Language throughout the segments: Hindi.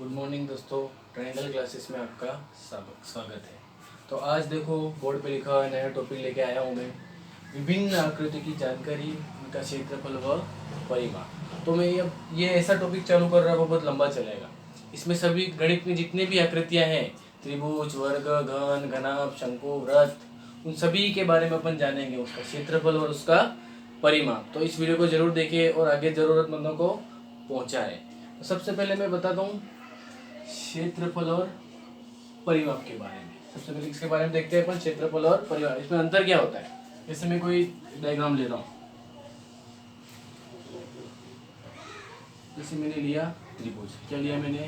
गुड मॉर्निंग दोस्तों, ट्रायंगल क्लासेस में आपका स्वागत है। तो आज देखो बोर्ड पे लिखा हुआ नया टॉपिक लेके आया हूँ मैं, विभिन्न आकृति की जानकारी, उनका क्षेत्रफल व परिमाप। तो मैं अब ये ऐसा टॉपिक चालू कर रहा हूँ, बहुत लंबा चलेगा। इसमें सभी गणित में जितने भी आकृतियाँ हैं, त्रिभुज, वर्ग, घन, घनाभ, शंकु, वृत्त, उन सभी के बारे में अपन जानेंगे, उसका क्षेत्रफल और उसका परिमाप। तो इस वीडियो को जरूर देखिए और आगे जरूरतमंदों को पहुँचाएं। तो सबसे पहले मैं बताता हूँ क्षेत्रफल और परिमाप के बारे में। सबसे पहले इसके बारे में देखते हैं अपन, क्षेत्रफल और परिमाप, इसमें अंतर क्या होता है। जैसे मैं कोई डायग्राम ले रहा हूँ, जैसे मैंने लिया त्रिभुज। क्या लिया मैंने?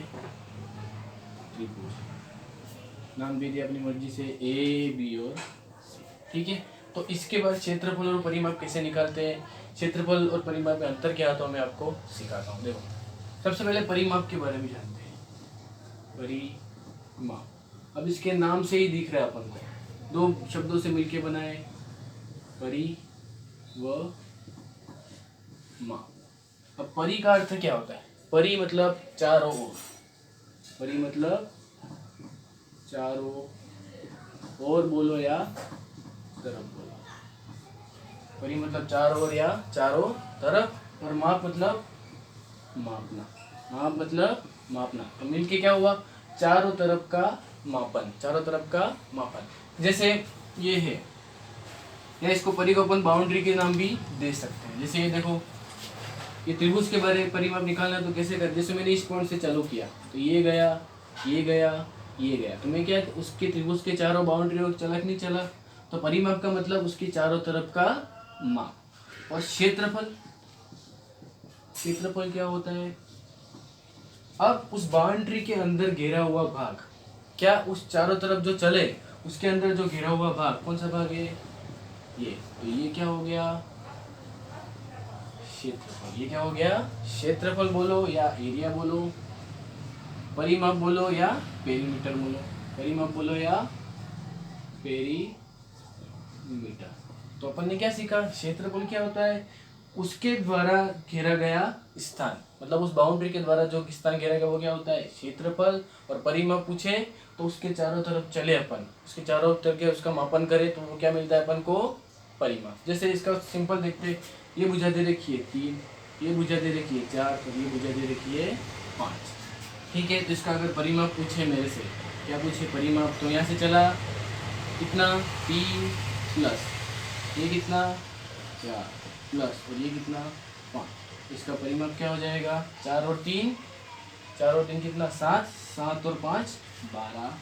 त्रिभुज। नाम भी दिया अपनी मर्जी से, ए, बी और सी। ठीक है। तो इसके बाद क्षेत्रफल और परिमाप कैसे निकालते हैं, क्षेत्रफल और परिमाप में अंतर क्या आता है, मैं आपको सिखाता हूँ। देखो, सबसे पहले परिमाप के बारे में जानते हैं। परिमाप, अब इसके नाम से ही दिख रहा है अपन को, दो शब्दों से मिलके बनाए, परि व माप। अब परि का अर्थ क्या होता है? परि मतलब चारों ओर, परि मतलब चारों ओर बोलो या तरफ बोलो। परि मतलब चारों ओर या चारों तरफ, और माप मतलब मापना। माप मतलब मापना। तो मिलके क्या हुआ? चारों तरफ का मापन, चारों तरफ का मापन। जैसे ये है, या इसको परि को अपन बाउंड्री के नाम भी दे सकते हैं। जैसे ये देखो, ये त्रिभुज के बारे में परिमाप निकालना तो कैसे कर, जैसे मैंने इस पॉइंट से चालू किया तो ये गया, ये गया, ये गया, तो मैं क्या, उसके त्रिभुज के चारों बाउंड्री और चला कि नहीं चला। तो परिमाप का मतलब उसके चारों तरफ का माप। और क्षेत्रफल, क्षेत्रफल क्या होता है? अब उस बाउंड्री के अंदर घेरा हुआ भाग, क्या उस चारों तरफ जो चले उसके अंदर जो घेरा हुआ भाग, कौन सा भाग है? ये। तो ये क्या हो गया? क्षेत्रफल। ये क्या हो गया? क्षेत्रफल बोलो या एरिया बोलो, परिमाप बोलो या पेरीमीटर बोलो, परिमाप बोलो या पेरीमीटर। तो अपन ने क्या सीखा? क्षेत्रफल क्या होता है? उसके द्वारा घेरा गया स्थान, मतलब उस बाउंड्री के द्वारा जो स्थान घेरा गया वो क्या होता है? क्षेत्रफल। और परिमाप पूछे तो उसके चारों तरफ चले अपन, उसके चारों तरफ के उसका मापन करे तो वो क्या मिलता है अपन को? परिमाप। जैसे इसका सिंपल देखते, ये भुजा दे रखी है 3, ये भुजा दे रखी है 4, और ये भुजा दे रखी है 5। ठीक है। तो इसका अगर परिमाप पूछे मेरे से, क्या पूछे? परिमाप। तो यहाँ से चला कितना? 3 प्लस ये कितना? 4 प्लस, और ये कितना? 5। इसका परिमाप क्या हो जाएगा? 4 और 3, 4 और 3 कितना? 7, 7 और 5 12।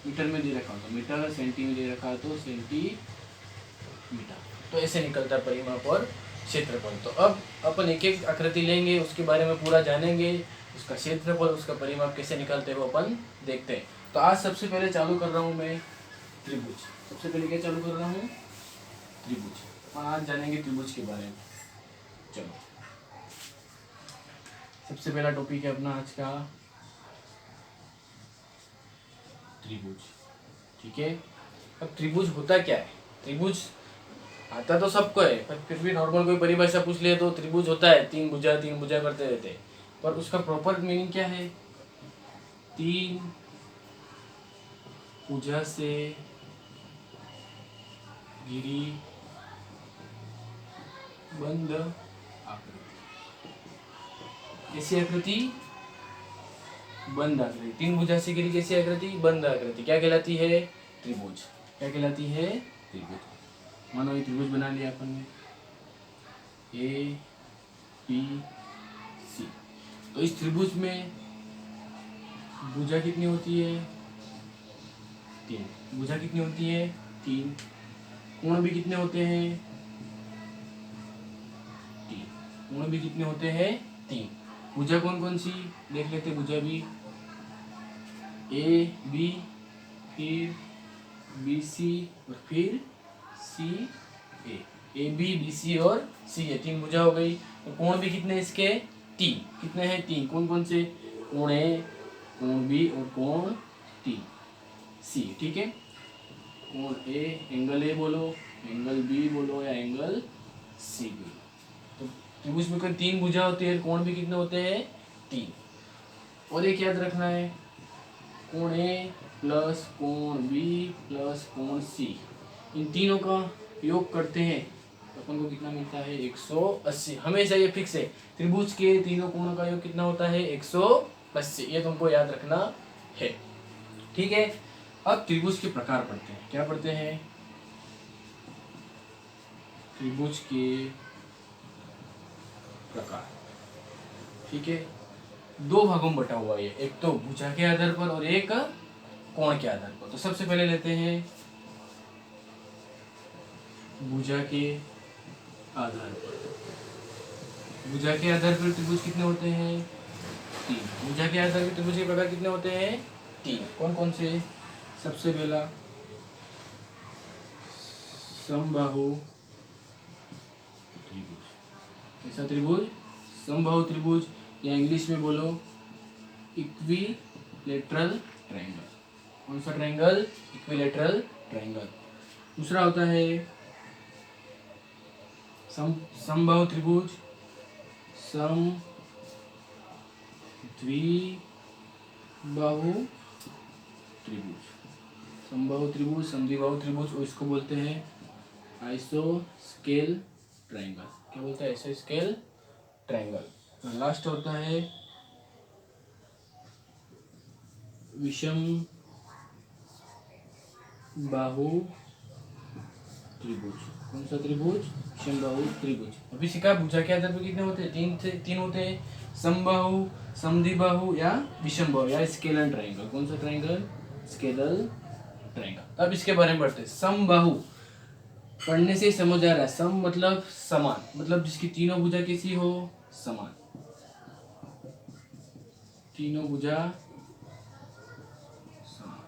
मीटर में दे रखा हो तो मीटर, सेंटी में दे रखा हो तो सेंटीमीटर। तो ऐसे निकलता है परिमाप और क्षेत्रफल। तो अब अपन एक एक आकृति लेंगे, उसके बारे में पूरा जानेंगे, उसका क्षेत्रफल, उसका परिमाप कैसे निकालते हैं वो अपन देखते हैं। तो आज सबसे पहले चालू कर रहा हूँ मैं त्रिभुज। सबसे पहले क्या चालू कर रहा हूँ? त्रिभुज। आज जानेंगे त्रिभुज के बारे में। चलो, सबसे पहला टॉपिक है अपना आज का त्रिभुज। ठीक है। अब त्रिभुज होता क्या है? त्रिभुज आता तो सबको है, पर फिर भी नॉर्मल कोई परिभाषा पूछ ले तो त्रिभुज होता है 3 भुजा, 3 भुजा करते रहते हैं। पर उसका प्रॉपर मीनिंग क्या है? 3 भुजा से घिरी बंद आकृति। कैसी आकृति? बंद आकृति। 3 भुजा से घिरी कैसी आकृति? बंद आकृति। क्या कहलाती है? त्रिभुज। क्या कहलाती है? त्रिभुज। मानो ये त्रिभुज बना लिया अपन ने, ए, बी, सी। तो इस त्रिभुज में भुजा कितनी होती है? 3। भुजा कितनी होती है? 3। कोण भी कितने होते हैं? 3। कोण भी कितने होते हैं? 3। भुजा कौन कौन सी देख लेते? भुजा भी ए, बी, फिर बी, सी, और फिर सी, ए बी, बी, सी और सी है, 3 भुजा हो गई। तो कोण भी कितने इसके? 3। कितने हैं? 3। कौन कौन से? कोण ए, कोण बी और कोण टी, सी। ठीक है। कोण ए, एंगल ए बोलो, एंगल बी बोलो या एंगल सी बोलो। तो त्रिभुज में कोई 3 भुजा होती है, कोण भी कितने होते हैं? 3। और एक याद रखना है, कोण ए प्लस कोण बी प्लस कोण सी, इन तीनों का योग करते हैं तो अपन को कितना मिलता है 180। हमेशा ये फिक्स है, त्रिभुज के तीनों कोणों का योग कितना होता है 180, ये तुमको याद रखना है। ठीक है, अब त्रिभुज के प्रकार पढ़ते हैं। क्या पढ़ते हैं? त्रिभुज के प्रकार। ठीक है, दो भागों में बटा हुआ है, एक तो भुजा के आधार पर और एक कोण के आधार पर। तो सबसे पहले लेते हैं भुजा के आधार पर। भुजा के आधार पर त्रिभुज कितने होते हैं? 3। भुजा के आधार पर त्रिभुज के प्रकार कितने होते हैं? 3। कौन कौन से? सबसे पहला समबाहु त्रिभुज। ऐसा त्रिभुज समबाहु त्रिभुज, या इंग्लिश में बोलो इक्विलेटरल ट्रायंगल। कौन सा ट्रायंगल? Equilateral triangle. दूसरा होता है समबाहु त्रिभुज, सम द्विबाहु त्रिभुज। समबाहु त्रिभुज, समद्विबाहु त्रिभुज, और इसको बोलते हैं आइसोस्केल ट्रायंगल। क्या बोलते हैं? आइसोस्केल ट्रायंगल। लास्ट होता है विषम बाहु त्रिभुज। कौन सा त्रिभुज? विषम बाहु त्रिभुज। अभी सीखा भुजा के आधार पर कितने होते हैं? तीन होते हैं, समबाहु, समद्विबाहु या विषम बाहु या स्केलर ट्रायंगल। कौन सा ट्रायंगल? Scalar triangle. अब इसके बारे में पढ़ते हैं। समबाहु पढ़ने से समझ आ रहा है, सम मतलब समान, मतलब जिसकी तीनों भुजा कैसी हो? समान। तीनों भुजा समान,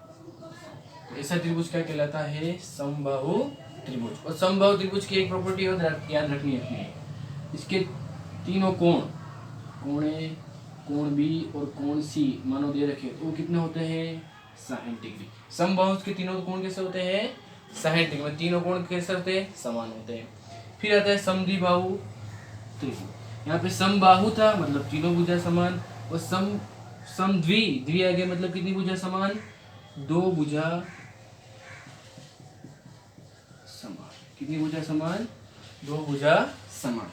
तो ऐसा त्रिभुज क्या कहलाता है? समबाहु त्रिभुज। और समबाहु त्रिभुज की एक प्रॉपर्टी याद रखनी है, इसके तीनों कोण, कोण ए, कोण बी और कोण सी मानो दे रखे तो वो कितने होते हैं? 60 डिग्री। समबाहु के तीनों कोण कैसे होते हैं? 60 डिग्री। में तीनों कोण कैसे होते हैं? समान होते हैं। फिर आता है समद्विबाहु त्रिभुज। यहाँ पे समबाहु था मतलब तीनों भुजा समान, और समद्वि आ गया मतलब कितनी भुजा समान? 2 भुजा समान। कितनी भुजा समान? 2 भुजा समान।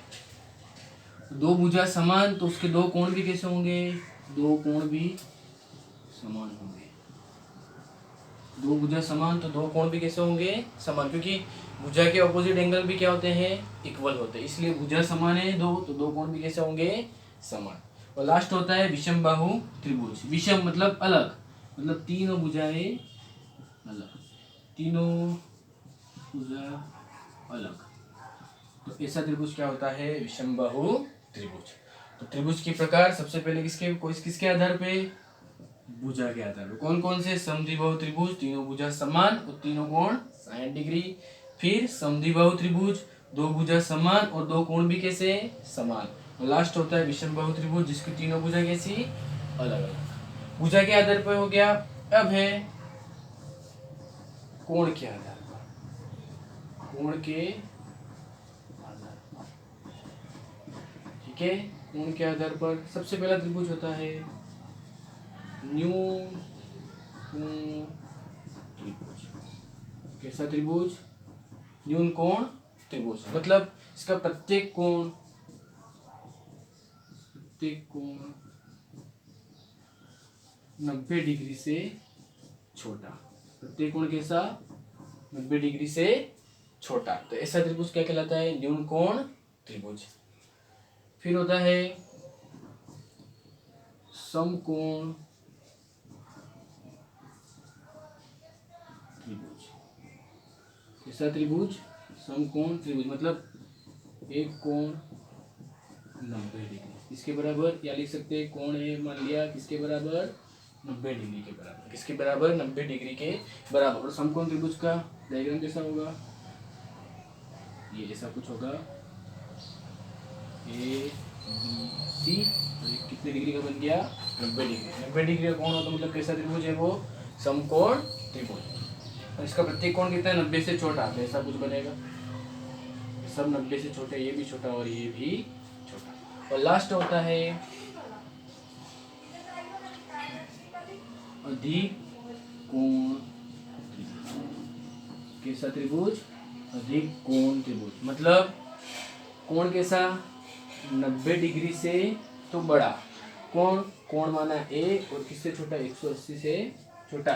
2 भुजा समान तो उसके 2 कोण भी कैसे होंगे? 2 कोण भी समान होंगे। 2 भुजा समान तो 2 कोण भी कैसे होंगे? समान, क्योंकि भुजा के ऑपोजिट एंगल भी क्या होते हैं? इक्वल होते हैं, इसलिए भुजा समान है 2, तो 2 कोण भी कैसे होंगे? समान। और लास्ट होता है विषम बाहु त्रिभुज। विषम मतलब अलग, मतलब तीनों भुजाएं अलग, तीनों भुजा अलग, तो ऐसा त्रिभुज क्या होता है? विषम बाहु त्रिभुज। तो त्रिभुज के प्रकार सबसे पहले किसके आधार पे? भुजा के आधार पे। कौन कौन से? समद्विबाहु त्रिभुज, तीनों भुजा समान और तीनों कोण 60 डिग्री। फिर समद्विबाहु त्रिभुज, 2 भुजा समान और 2 कोण भी कैसे? समान। और लास्ट होता है विषम बाहु त्रिभुज, जिसकी तीनों भुजा कैसी? अलग अलग। भुजा के आधार पर हो गया। अब है कोण के आधार पर। कोण के आधार पर, ठीक है, कोण के आधार पर सबसे पहला त्रिभुज होता है न्यून कोण त्रिभुज। कैसा त्रिभुज? न्यून कोण त्रिभुज, मतलब इसका प्रत्येक कोण 90 डिग्री से छोटा। प्रत्येक कोण कैसा? 90 डिग्री से छोटा। तो ऐसा त्रिभुज क्या कहलाता है? न्यून कोण त्रिभुज। फिर होता है समकोण त्रिभुज। कैसा त्रिभुज? समकोण त्रिभुज, मतलब एक कोण 90 डिग्री इसके बराबर, या लिख सकते हैं कोण है मान लिया किसके बराबर? 90 डिग्री के बराबर। किसके बराबर? 90 डिग्री के बराबर। और समकोण त्रिभुज का डायग्राम कैसा होगा? ये ऐसा कुछ होगा, ए बी सी, और ये कितने डिग्री का बन गया? 90 डिग्री। 90 डिग्री का कोण हो तो मतलब कैसा त्रिभुज है वो? समकोण त्रिभुज। और इसका प्रत्येक कोण कितना है? 90 से छोटा, तो ऐसा कुछ बनेगा। सब 90 से छोटे, ये भी छोटा और ये भी छोटा। और लास्ट होता है अधिक कोण त्रिभुज। कैसा त्रिभुज? अधिक कोण त्रिभुज। मतलब कोण कैसा? 90 डिग्री से तो बड़ा। कोण माना ए, और किससे छोटा? 180 से छोटा।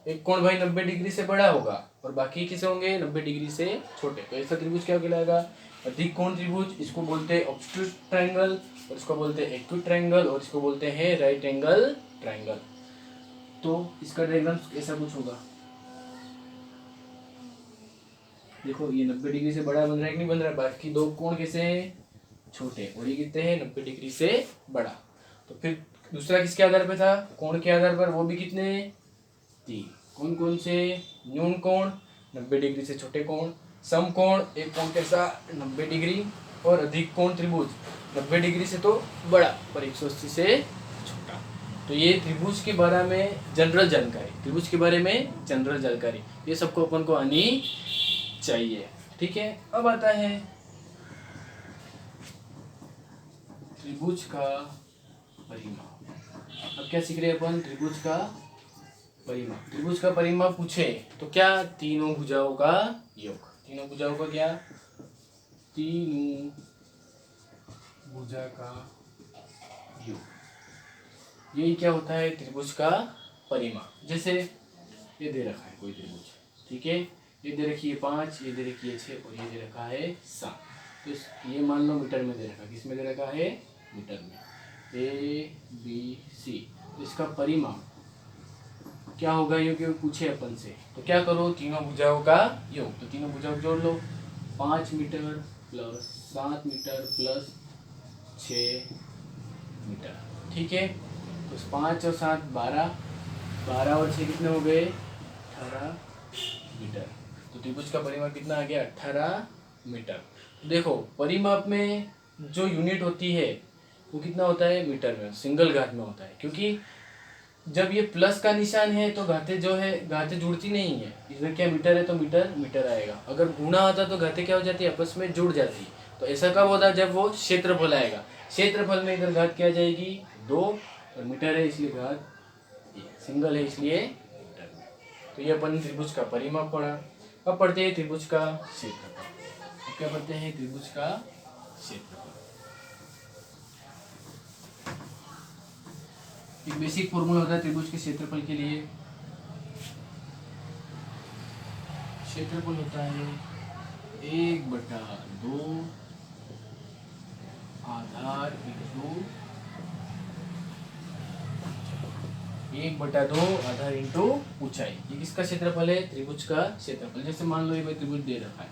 एक कोण भाई 90 डिग्री से बड़ा होगा और बाकी किसे होंगे? 90 डिग्री से छोटे। तो ऐसा त्रिभुज क्या कहलाएगा? अधिक कोण त्रिभुज। इसको बोलते हैं ऑब्ट्यूज ट्रायंगल, और इसको बोलते हैं एक्यूट ट्रायंगल, और इसको बोलते हैं राइट एंगल ट्रायंगल। तो इसका डायग्राम ऐसा कुछ होगा। देखो ये 90 डिग्री से बड़ा बन रहा है कि नहीं बन रहा है? बाकी दो कोण कैसे हैं? छोटे, और ये कितने हैं? 90 डिग्री से बड़ा। तो फिर दूसरा किसके आधार पे था? कोण के आधार पर। वो भी कितने? 3। कौन कौन से? न्यून कोण 90 डिग्री से छोटे कोण, सम कोण एक कोण कैसा? 90 डिग्री, और अधिक कोण त्रिभुज 90 डिग्री से तो बड़ा पर 180 से छोटा। तो ये त्रिभुज के बारे में जनरल जानकारी, त्रिभुज के बारे में जनरल जानकारी, ये सबको अपन को आनी चाहिए। ठीक है, अब आता है त्रिभुज का परिमाप। अब क्या सीख रहे हैं अपन? त्रिभुज का परिमाप। त्रिभुज का परिमाप पूछे तो क्या? तीनों भुजाओं का योग। तीनों भुजाओं का क्या? तीनों भुजा का योग। यही क्या होता है? त्रिभुज का परिमाप। जैसे ये दे रखा है कोई त्रिभुज, ठीक है, ये दे रखी है 5, ये दे रखी है 6, और ये दे रखा है 7। तो ये मान लो मीटर में दे रखा है। किस में दे रखा है? मीटर में। ABC। तो इसका परिमाप क्या होगा? ये क्यों पूछे अपन से, तो क्या करो? तीनों भुजाओं का योग। तो तीनों भुजाओं को जोड़ लो। 5 metre plus 7 metre plus 6 metre. ठीक है, तो 5 और 7 12, 12 और 6 कितने हो गए? 18 मीटर। तो त्रिभुज का परिमाप कितना आ गया? 18 मीटर। देखो परिमाप में जो यूनिट होती है वो कितना होता है? मीटर में, सिंगल घात में होता है। क्योंकि जब ये प्लस का निशान है तो घातें जो है घातें जुड़ती नहीं है। इसमें क्या मीटर है तो मीटर मीटर आएगा। अगर गुणा होता तो घातें क्या हो जाती है? आपस में जुड़ जाती है। तो ऐसा कब होता है? जब वो क्षेत्रफल आएगा। क्षेत्रफल में इधर घात क्या जाएगी? 2, और मीटर है इसलिए घात 1, सिंगल है इसलिए मीटर में। तो ये अपन त्रिभुज का परिमाप पढ़ा। अब पढ़ते हैं त्रिभुज का क्षेत्रफल। क्या पढ़ते हैं? त्रिभुज का क्षेत्रफल। एक बेसिक फॉर्मूला होता है त्रिभुज के क्षेत्रफल के लिए। क्षेत्रफल होता है 1/2 आधार इंटू 1/2 आधार इंटू ऊंचाई। ये किसका क्षेत्रफल है? त्रिभुज का क्षेत्रफल। जैसे मान लो ये कोई त्रिभुज दे रखा है,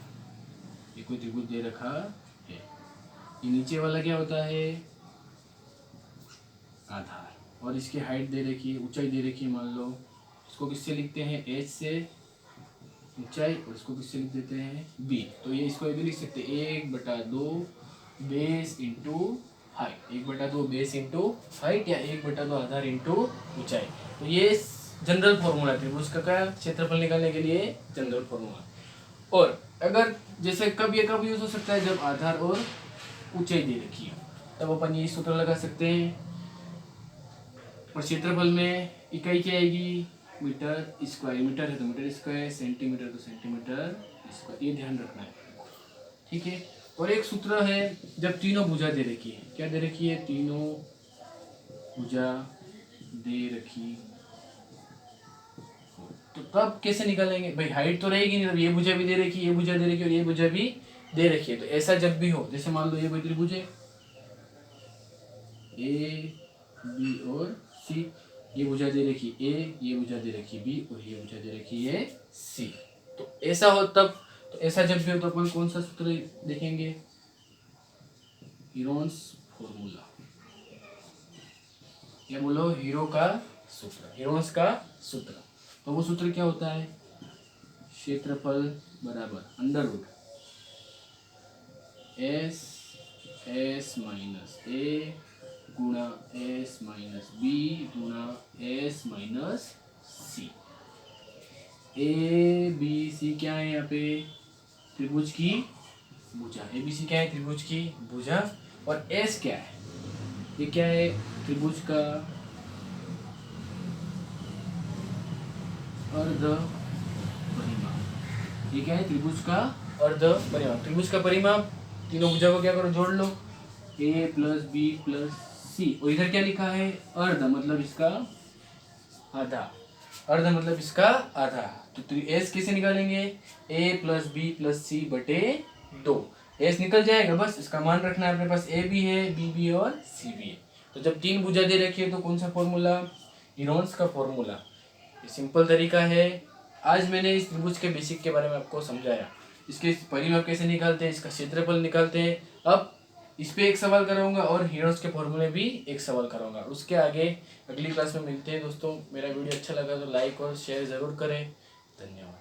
ये कोई त्रिभुज दे रखा है। ये नीचे वाला क्या होता है? आधार, और इसकी हाइट दे रखी है, ऊंचाई दे रखी है। मान लो इसको किससे लिखते हैं? h से ऊंचाई, और इसको किससे लिख देते हैं? b। तो ये इसको ये भी लिख सकते हैं 1/2 base into height, 1/2 base into height, या 1/2 आधार इंटू ऊंचाई। तो ये जनरल फॉर्मूला है त्रिभुज का क्षेत्रफल निकालने के लिए, जनरल फॉर्मूला। और अगर जैसे कब ये कब यूज हो सकता है? जब आधार और ऊंचाई दे रखी है, तब अपन ये सूत्र लगा सकते हैं। और क्षेत्रफल में इकाई क्या आएगी? Metre square. मीटर है तो मीटर स्क्वायर, सेंटीमीटर तो सेंटीमीटर स्क्वायर, ये ध्यान रखना है। ठीक है, और एक सूत्र है जब तीनों भुजा दे रखी है। क्या दे रखी है? तीनों भुजा दे रखी, तो तब कैसे निकालेंगे भाई? हाइट तो रहेगी नहीं, ये भुजा भी दे रखी, ये भुजा दे रखी, और ये भुजा भी दे रखी है। तो ऐसा जब भी हो, जैसे मान लो ये कोई त्रिभुज है A, B और C, ये भुजा दे रखी A, ये भुजा दे रखी B, और ये भुजा दे रखी है C। तो ऐसा हो तब, तो ऐसा जब भी हो तो अपन कौन सा सूत्र देखेंगे? Heron's formula. क्या बोलो? हीरो का सूत्र, हीरोन्स का सूत्र। तो वो सूत्र क्या होता है? क्षेत्रफल बराबर अंडर S माइनस A गुणा S माइनस B गुणा S माइनस C। ABC क्या है यहाँ पे? त्रिभुज की भुजा। ABC क्या है? त्रिभुज की भुजा। और S क्या है? ये क्या है? त्रिभुज का अर्ध परिमाप। ये क्या है? त्रिभुज का अर्ध परिमाप। त्रिभुज का परिमाप, तीनों भुजा को क्या करो? जोड़ लो, a प्लस बी प्लस सी। और इधर क्या लिखा है? अर्ध मतलब इसका आधा। अर्ध मतलब इसका आधा। तो एस कैसे निकालेंगे? a प्लस बी प्लस सी बटे 2। एस निकल जाएगा, बस इसका मान रखना है अपने पास। ए भी है, बी भी है और सी भी है। तो जब तीन भुजा दे रखी है तो कौन सा फॉर्मूला? हेरोन्स का फॉर्मूला। ये सिंपल तरीका है। आज मैंने इस त्रिभुज के बेसिक के बारे में आपको समझाया। इसके परिमाप कैसे निकालते हैं, इसका क्षेत्रफल निकालते हैं। अब इस पे एक सवाल कराऊंगा और हेरोन्स के फॉर्मूले भी एक सवाल कराऊंगा। उसके आगे अगली क्लास में मिलते हैं दोस्तों। मेरा वीडियो अच्छा लगा तो लाइक और शेयर ज़रूर करें। धन्यवाद।